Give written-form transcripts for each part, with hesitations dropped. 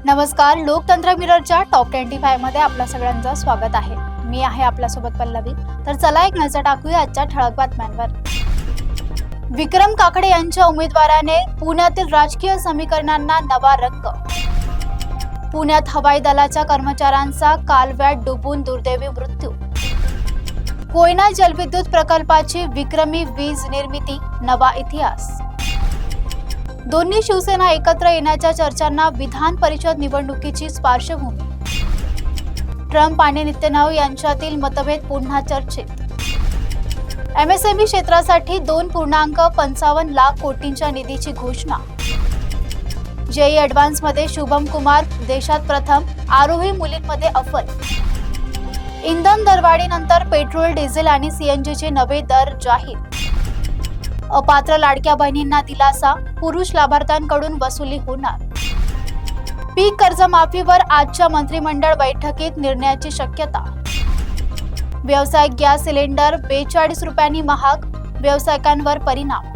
नमस्कार, लोकतंत्र मिररच्या टॉप 25 मध्ये आपल्या सगळ्यांचं स्वागत आहे। मी आहे आपल्यासोबत पल्लवी। तर चला एक नजर टाकूया आजच्या ठळक बातम्यांवर। विक्रम काकडे यांच्या उमेदवाराने पुण्यातील राजकीय समीकरणांना नवा रंग। पुण्यात हवाई दलाच्या कर्मचाऱ्यांचा कालव्यात डुबून दुर्दैवी मृत्यू। कोयना जलविद्युत प्रकल्पाची विक्रमी वीज निर्मिती, नवा इतिहास। दोन्ही शिवसेना एकत्र येण्याच्या चर्चांना विधान परिषद निवडणुकीची पार्श्वभूमी। ट्रम्प आणि नेतन्याहू यांच्यातील मतभेद पुन्हा चर्चेत। एमएसएमई क्षेत्रासाठी 2.55 लाख कोटींच्या निधीची घोषणा। जेई ॲडव्हान्स मध्ये शुभम कुमार देशात प्रथम, आरोही मुलींमध्ये अव्वल। इंधन दरवाढीनंतर पेट्रोल, डिझेल आणि सीएनजीचे नवे दर जाहीर। अपात्र लाडक्या बहिणींना दिलासा, पुरुष लाभार्थ्यांकडून वसुली होणार। पीक कर्जमाफीवर आजच्या मंत्रिमंडळ बैठकीत निर्णयाची शक्यता। व्यावसायिक गॅस सिलेंडर 42 रुपयांनी महाग, व्यावसायिकांवर परिणाम।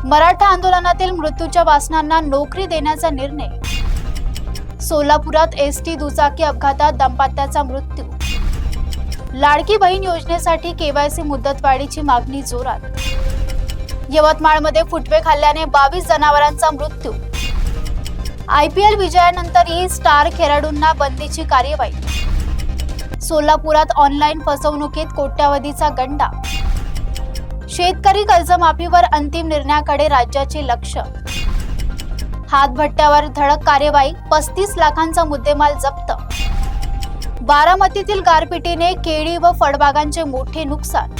मराठा आंदोलनातील मृत्यूच्या वासनांना नोकरी देण्याचा निर्णय। सोलापुरात एसटी दुचाकी अपघातात दाम्पत्याचा मृत्यू। लाडकी बहीण योजनेसाठी केवायसी मुदतवाढीची मागणी जोरात। यवतमाळमध्ये फुटवे खाल्ल्याने 22 जनावरांचा मृत्यू। आयपीएल विजयानंतरही स्टार खेळाडूंना बंदीची कार्यवाही। सोलापुरात ऑनलाईन फसवणुकीत कोट्यावधीचा गंडा। शेतकरी कर्जमाफीवर अंतिम निर्णयाकडे राज्याचे लक्ष। हातभट्ट्यावर धडक कार्यवाही, 35 लाखांचा मुद्देमाल जप्त। बारामतीतील गारपिटीने केळी व फळबागांचे मोठे नुकसान।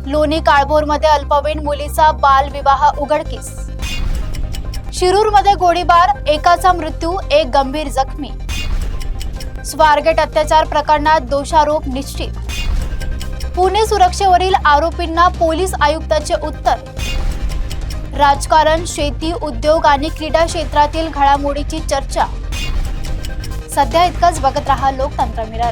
लोणी काळभोरमध्ये अल्पवयीन मुलीचा बालविवाह उघडकीस। शिरूरमध्ये गोळीबार, एकाचा मृत्यू, एक गंभीर जखमी। स्वारगेट अत्याचार प्रकरणात दोषारोप निश्चित। पुणे सुरक्षेवरील आरोपींना पोलीस आयुक्ताचे उत्तर। राजकारण, शेती, उद्योग आणि क्रीडा क्षेत्रातील घडामोडीची चर्चा। सध्या इतकंच, बघत रहा लोकतंत्र मिरर।